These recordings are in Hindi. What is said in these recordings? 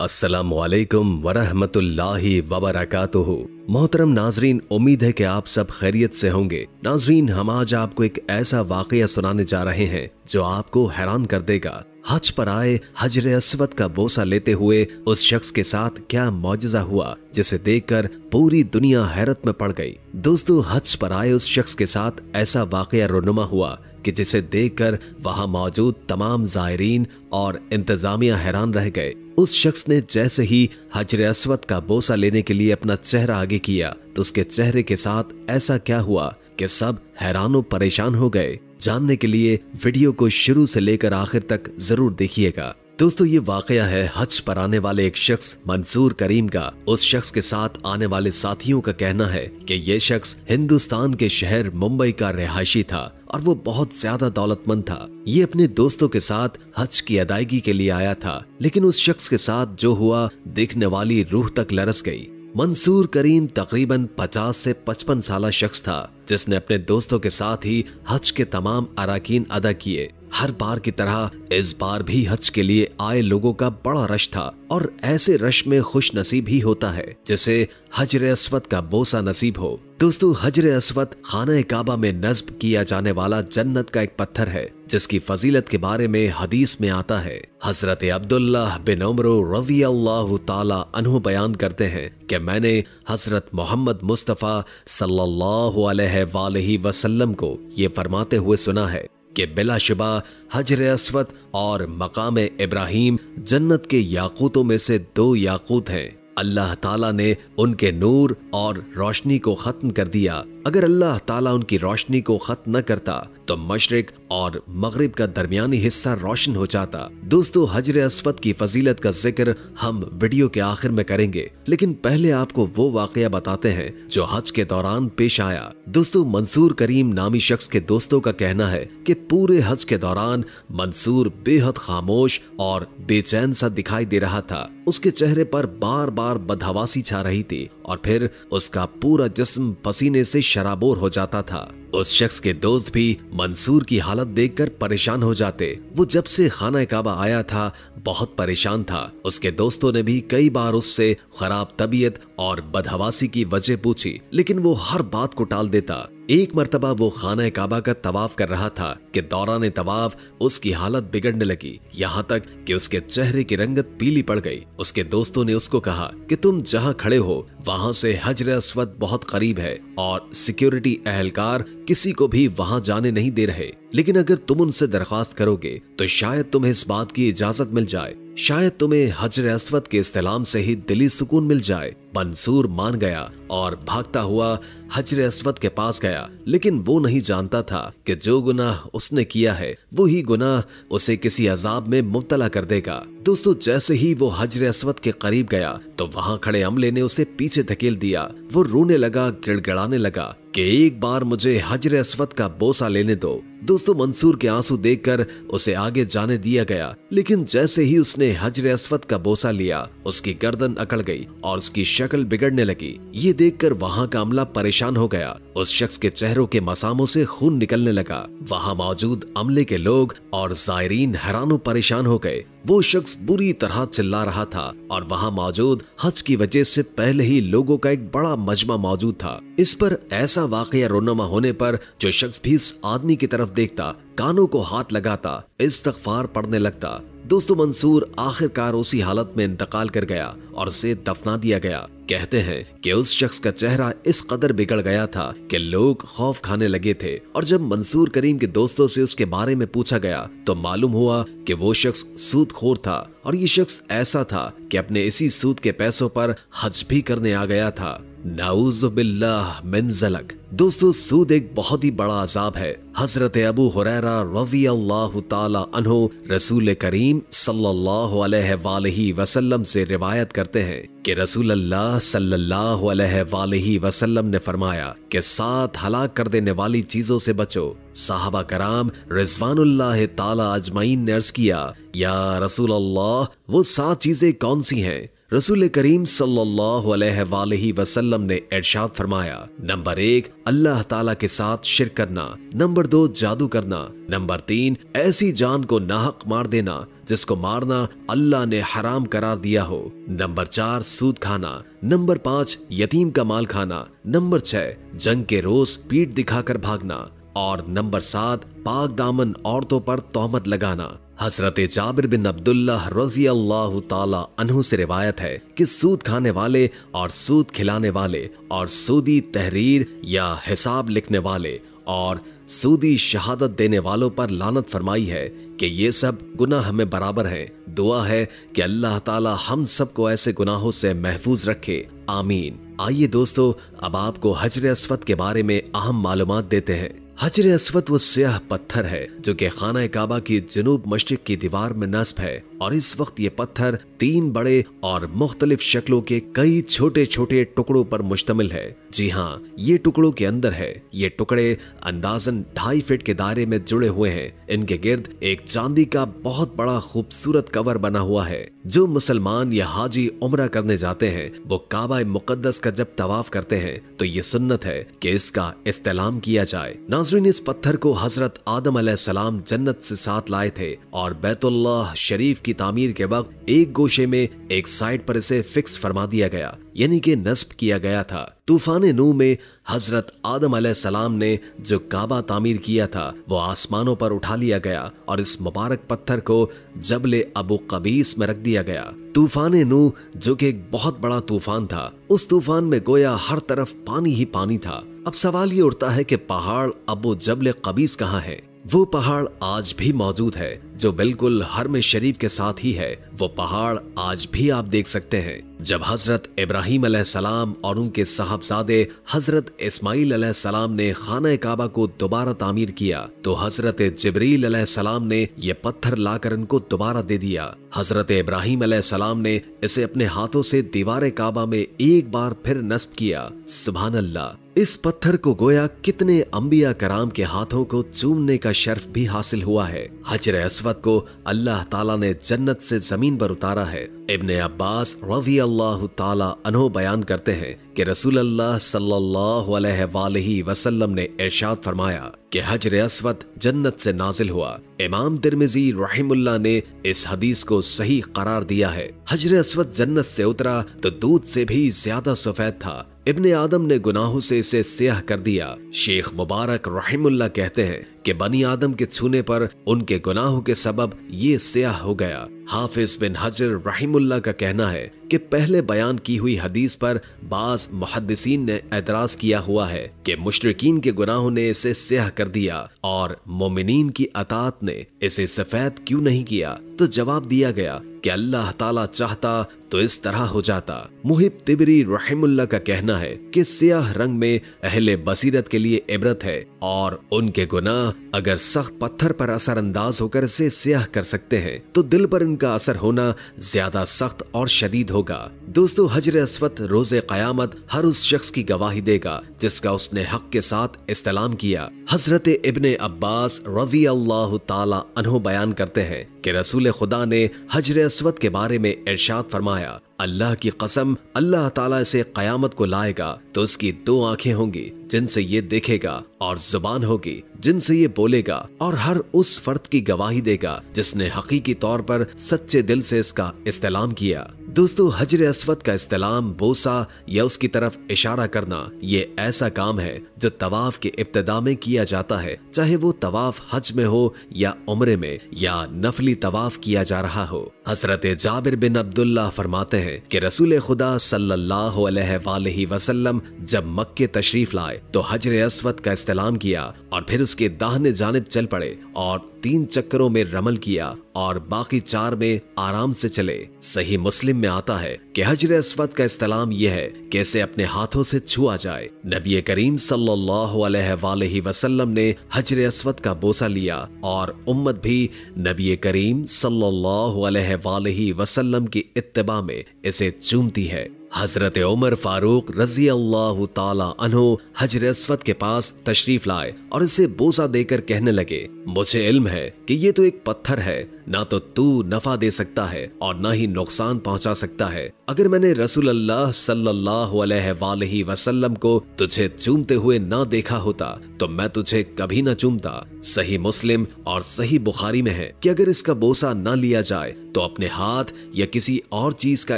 अस्सलामुअलैकुम वरहमतुल्लाहि वबरकातुहू। मोहतरम नाजरीन, उम्मीद है कि आप सब खैरियत से होंगे। नाजरीन, हम आज आपको एक ऐसा वाकया सुनाने जा रहे हैं जो आपको हैरान कर देगा। हज पर आए हजर अस्वद का बोसा लेते हुए उस शख्स के साथ क्या मौजज़ा हुआ जिसे देखकर पूरी दुनिया हैरत में पड़ गई। दोस्तों, हज पर आए उस शख्स के साथ ऐसा वाकया रोनुमा हुआ कि जिसे देखकर वहां मौजूद तमाम ज़ायरीन और इंतजामिया हैरान रह गए। उस शख्स ने जैसे ही हजर अस्वद का बोसा लेने के लिए अपना चेहरा आगे किया तो उसके चेहरे के साथ ऐसा क्या हुआ कि सब हैरान परेशान हो गए। जानने के लिए वीडियो को शुरू से लेकर आखिर तक जरूर देखिएगा। दोस्तों, ये वाकया है हज पर आने वाले एक शख्स मंसूर करीम का। उस शख्स के साथ आने वाले साथियों का कहना है कि ये शख्स हिंदुस्तान के शहर मुंबई का रिहायशी था और वो बहुत ज्यादा दौलतमंद था। ये अपने दोस्तों के साथ हज की अदायगी के लिए आया था, लेकिन उस शख्स के साथ जो हुआ देखने वाली रूह तक लरस गई। मंसूर करीम तकरीबन 50 से 55 साल शख्स था जिसने अपने दोस्तों के साथ ही हज के तमाम अराकीन अदा किए। हर बार की तरह इस बार भी हज के लिए आए लोगों का बड़ा रश था और ऐसे रश में खुश नसीब ही होता है जिसे हजर अस्वद का बोसा नसीब हो। दोस्तों, हजर अस्वद खाना काबा में नस्ब किया जाने वाला जन्नत का एक पत्थर है जिसकी फजीलत के बारे में हदीस में आता है। हजरत अब्दुल्लाह बिन उमर रज़ियल्लाहु ताला अन्हु बयान करते हैं कि मैंने हजरत मोहम्मद मुस्तफ़ा सल्लल्लाहु अलैहि वसल्लम को ये फरमाते हुए सुना है कि बिलाशुबा हजर अस्वद और मकाम इब्राहिम जन्नत के याकूतों में से 2 याकूत हैं। अल्लाह ताला ने उनके नूर और रोशनी को खत्म कर दिया। अगर अल्लाह ताला उनकी रोशनी को खत्म न करता तो मशरिक और मगरिब का दरमियानी हिस्सा रोशन हो जाता। दोस्तों, हजर अस्वद की फजीलत का जिक्र हम वीडियो के आखिर में करेंगे, लेकिन पहले आपको वो वाकया बताते हैं जो हज के दौरान पेश आया। दोस्तों, मंसूर करीम नामी शख्स के दोस्तों का कहना है कि पूरे हज के दौरान मंसूर बेहद खामोश और बेचैन सा दिखाई दे रहा था। उसके चेहरे पर बार बार बदहवासी छा रही थी और फिर उसका पूरा जिस्म पसीने से शराबोर हो जाता था। उस शख्स के दोस्त भी मंसूर की हालत देखकर परेशान हो जाते। वो जब से खाना काबा आया था बहुत परेशान था। उसके दोस्तों ने भी कई बार उससे खराब तबीयत और बदहवासी की वजह पूछी, लेकिन वो हर बात को टाल देता। एक मर्तबा वो खाना काबा का तवाफ कर रहा था कि दौरान तवाफ उसकी हालत बिगड़ने लगी, यहाँ तक कि उसके चेहरे की रंगत पीली पड़ गई। उसके दोस्तों ने उसको कहा कि तुम जहाँ खड़े हो वहां से हजर अस्वद बहुत करीब है और सिक्योरिटी एहलकार किसी को भी वहां जाने नहीं दे रहे, लेकिन अगर तुम उनसे दरख्वास्त करोगे तो शायद तुम्हें इस बात की इजाजत मिल जाए, शायद तुम्हें हजर अस्वद के इस्तेलाम से ही दिली सुकून मिल जाए। मंसूर मान गया और भागता हुआ हजर अस्वद के पास गया, लेकिन वो नहीं जानता था कि जो गुनाह उसने किया है वो ही गुनाह उसे किसी अजाब में मुब्तला कर देगा। दोस्तों, जैसे ही वो हजर अस्वद के करीब गया तो वहां खड़े अमले ने उसे पीछे धकेल दिया। वो रोने लगा, गिड़गिड़ाने लगा कि एक बार मुझे हजर अस्वद का बोसा लेने दो। दोस्तों, मंसूर के आंसू देखकर उसे आगे जाने दिया गया, लेकिन जैसे ही उसने हजर अस्वद का बोसा लिया उसकी गर्दन अकड़ गई और उसकी शक्ल बिगड़ने लगी। ये देखकर वहां का अमला परेशान हो गया। उस शख्स के चेहरों के मसामों से खून निकलने लगा। वहां मौजूद अमले के लोग और ज़ायरीन हैरान परेशान हो गए। वो शख्स बुरी तरह चिल्ला रहा था और वहां मौजूद हज की वजह से पहले ही लोगों का एक बड़ा मजमा मौजूद था। इस पर ऐसा वाकया रोनुमा होने पर जो शख्स भी इस आदमी की तरफ देखता कानों को हाथ लगाता, इस्तग़फ़ार पढ़ने लगता। दोस्तों, मंसूर आखिरकार उसी हालत में इंतकाल कर गया और उसे दफना दिया गया। कहते हैं कि उस शख्स का चेहरा इस कदर बिगड़ गया था कि लोग खौफ खाने लगे थे, और जब मंसूर करीम के दोस्तों से उसके बारे में पूछा गया तो मालूम हुआ कि वो शख्स सूदखोर था और ये शख्स ऐसा था कि अपने इसी सूद के पैसों पर हज भी करने आ गया था। नाऊज़ु बिल्लाह मिन ज़लक। दोस्तों, सूद एक बहुत ही बड़ा अजाब है। हजरत अबू हुरैरा रज़ियल्लाहु ताला अन्हु रसूल करीम सल्लल्लाहु अलैहि वसल्लम से रिवायत करते हैं कि रसूल अल्लाह सल्लल्लाहु अलैहि वसल्लम ने फरमाया कि 7 हलाक कर देने वाली चीजों से बचो। साहबा कराम रिज़वानुल्लाह ताला अजमईन ने अर्ज किया, या रसूल अल्लाह, वो 7 चीजें कौन सी हैं? रसूल करीम सल्लल्लाहु अलैहि वसल्लम ने इरशाद फरमाया, नंबर 1 अल्लाह ताला के साथ शिर्क करना, नंबर 2 जादू करना, नंबर 3 ऐसी जान को नाहक मार देना जिसको मारना अल्लाह ने हराम करार दिया हो, नंबर 4 सूद खाना, नंबर 5 यतीम का माल खाना, नंबर 6 जंग के रोज पीठ दिखाकर भागना और नंबर 7 पाक दामन औरतों पर तोहमत लगाना। हजरत जाबिर बिन अब्दुल्लाह रज़ी अल्लाह ताला अन्हु से रिवायत है कि सूद खाने वाले और सूद खिलाने वाले और सूदी तहरीर या हिसाब लिखने वाले और सूदी शहादत देने वालों पर लानत फरमाई है कि ये सब गुनाह में बराबर हैं। दुआ है कि अल्लाह ताला हम सबको ऐसे गुनाहों से महफूज रखे, आमीन। आइए दोस्तों, अब आपको हजर अस्वद के बारे में अहम मालूमात देते हैं। हजर अस्वद वो स्याह पत्थर है जो कि खाना काबा की जनूब मशरिक की दीवार में नस्ब है और इस वक्त ये पत्थर 3 बड़े और मुख्तलिफ शक्लों के कई छोटे छोटे टुकड़ों पर मुश्तमिल है। जी हाँ, ये टुकड़ों के अंदर है। ये टुकड़े अंदाजन 2.5 फीट के दायरे में जुड़े हुए हैं। इनके गिर्द एक चांदी का बहुत बड़ा खूबसूरत कवर बना हुआ है। जो मुसलमान या हाजी उम्रा करने जाते हैं वो काबा मुकद्दस का जब तवाफ करते हैं तो ये सुन्नत है कि इसका इस्तेलाम किया जाए। नाज़रीन, इस पत्थर को हजरत आदम अलैहिस्सलाम जन्नत से साथ लाए थे और बैतुल्लाह शरीफ की तामीर के वक्त एक गोशे में एक साइड पर इसे फिक्स फरमा दिया गया, यानी कि नस्ब किया गया था। तूफान नूह में हजरत आदम अलैहिस्सलाम ने जो काबा तामीर किया था वो आसमानों पर उठा लिया गया और इस मुबारक पत्थर को जबले अबू कबीस में रख दिया गया। तूफान नूह जो कि एक बहुत बड़ा तूफान था, उस तूफान में गोया हर तरफ पानी ही पानी था। अब सवाल ये उठता है कि पहाड़ अबू जबल कबीस कहाँ है? वो पहाड़ आज भी मौजूद है जो बिल्कुल हरम शरीफ के साथ ही है। वो पहाड़ आज भी आप देख सकते हैं। जब हजरत इब्राहीम अलैहिस्सलाम और उनके साहबजादे हजरत इस्माइल अलैहिस्सलाम ने खाना काबा को दोबारा तामीर किया तो हजरत जिब्रील अलैहिस्सलाम ने ये पत्थर लाकर इनको दोबारा दे दिया। हजरत इब्राहीम अलैहिस्सलाम ने इसे अपने हाथों से दीवार काबा में एक बार फिर नस्ब किया। सुभान अल्लाह। इस पत्थर को गोया कितने अंबिया कराम के हाथों को चूमने का शर्फ भी हासिल हुआ है। हजर अस्वद को अल्लाह ताला ने जन्नत से जमीन पर उतारा है। इब्ने अब्बास रज़ी अल्लाह ताला अन्हु बयान करते हैं कि रसूल अल्लाह सल्लल्लाहु अलैहि वसल्लम ने इरशाद फरमाया कि हजर अस्वद जन्नत से नाजिल हुआ। इमाम तिर्मिज़ी रहमुल्लाह ने इस हदीस को सही करार दिया है। हजर अस्वद जन्नत से उतरा तो दूध से भी ज्यादा सफेद था। इब्ने आदम ने गुनाहों से इसे स्याह कर दिया। शेख मुबारक रहमुल्लाह कहते हैं कि बनी आदम के छूने पर उनके गुनाहों के सबब ये स्याह हो गया। हाफिज बिन हजर रहमुल्लाह का कहना है कि पहले बयान की हुई हदीस पर बाज मुहद्दिसीन ने एतराज किया हुआ है कि मुशरिकीन के गुनाहों ने इसे स्याह कर दिया और मोमिनीन की अतात ने इसे सफेद क्यों नहीं किया। तो जवाब दिया गया कि अल्लाह ताला चाहता तो इस तरह हो जाता। मुहिब तिबरी रहमुल्लाह का कहना है कि स्याह रंग में अहले बसीरत के लिए इबरत है और उनके गुनाह अगर सख्त पत्थर पर असर अंदाज होकर इसे स्याह कर सकते हैं तो दिल पर इनका असर होना ज्यादा सख्त और शदीद होगा। दोस्तों, हजर अस्वद रोज़े क़यामत हर उस शख्स की गवाही देगा जिसका उसने हक के साथ इस्तेलाम किया। हजरत इब्ने अब्बास रज़ी अल्लाह ताला अन्हु बयान करते हैं कि रसूल खुदा ने हजर अस्वद के बारे में इरशाद फरमाया, अल्लाह की कसम, अल्लाह ताला इसे क़यामत को लाएगा तो उसकी 2 आंखें होंगी जिनसे ये देखेगा और जुबान होगी जिनसे ये बोलेगा और हर उस फर्द की गवाही देगा जिसने हकीकी तौर पर सच्चे दिल से इसका इस्तेलाम किया। दोस्तों, हजर अस्वद का इस्तेलाम, बोसा या उसकी तरफ इशारा करना ये ऐसा काम है जो तवाफ के इब्तिदा में किया जाता है, चाहे वो तवाफ हज में हो या उम्रे में या नफली तवाफ किया जा रहा हो। हजरत जाबिर बिन अब्दुल्लाह फरमाते हैं कि रसूल खुदा सल्लल्लाहु अलैहि वसल्लम जब मक्के तशरीफ लाए तो हजर अस्वद का इस्तेलाम किया और फिर उसके दाहिने जानिब चल पड़े और 3 चक्करों में रमल किया और बाकी 4 में आराम से चले। सही मुस्लिम में आता है कि हजर अस्वद का इस्तेलाम यह है कि इसे अपने हाथों से छुआ जाए। नबी करीम सल्लल्लाहु अलैहि वसल्लम ने हजर अस्वद का बोसा लिया और उम्मत भी नबी करीम सल्लल्लाहु अलैहि वसल्लम की इत्तिबा में इसे चूमती है। हजरत उमर फारूक रजी अल्लाह ताला अन्हु हजर अस्वद के पास तशरीफ लाए और इसे बोसा देकर कहने लगे, मुझे इल्म है कि ये तो एक पत्थर है, ना तो तू नफा दे सकता है और ना ही नुकसान पहुंचा सकता है। अगर मैंने रसूल अल्लाह सल्लल्लाहु अलैहि वसल्लम को तुझे चूमते हुए ना देखा होता तो मैं तुझे कभी ना चूमता। सही मुस्लिम और सही बुखारी में है कि अगर इसका बोसा ना लिया जाए तो अपने हाथ या किसी और चीज का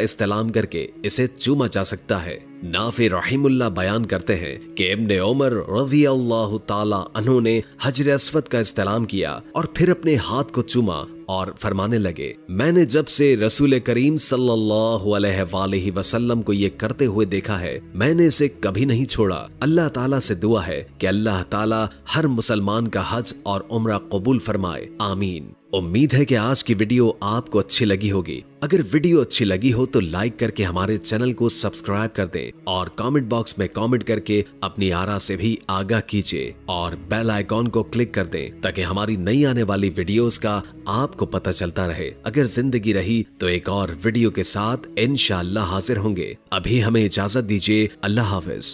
इस्तेमाल करके इसे चूमा जा सकता है। नाफे रहीमुल्लाह बयान करते हैं कि इब्ने उमर रज़ी अल्लाह ताला अन्हु ने हजर अस्वद का इस्तेमाल किया और फिर अपने हाथ को चूमा और फरमाने लगे, मैंने जब से रसूल करीम सल्लल्लाहु अलैहि वसल्लम को ये करते हुए देखा है मैंने इसे कभी नहीं छोड़ा। अल्लाह ताला से दुआ है कि अल्लाह ताला हर मुसलमान का हज और उम्रा कबूल फरमाए, आमीन। उम्मीद है कि आज की वीडियो आपको अच्छी लगी होगी। अगर वीडियो अच्छी लगी हो तो लाइक करके हमारे चैनल को सब्सक्राइब कर दें और कमेंट बॉक्स में कमेंट करके अपनी आरा से भी आगाह कीजिए और बेल आइकॉन को क्लिक कर दें ताकि हमारी नई आने वाली वीडियोस का आपको पता चलता रहे। अगर जिंदगी रही तो एक और वीडियो के साथ इंशाअल्लाह हाजिर होंगे। अभी हमें इजाजत दीजिए। अल्लाह हाफिज।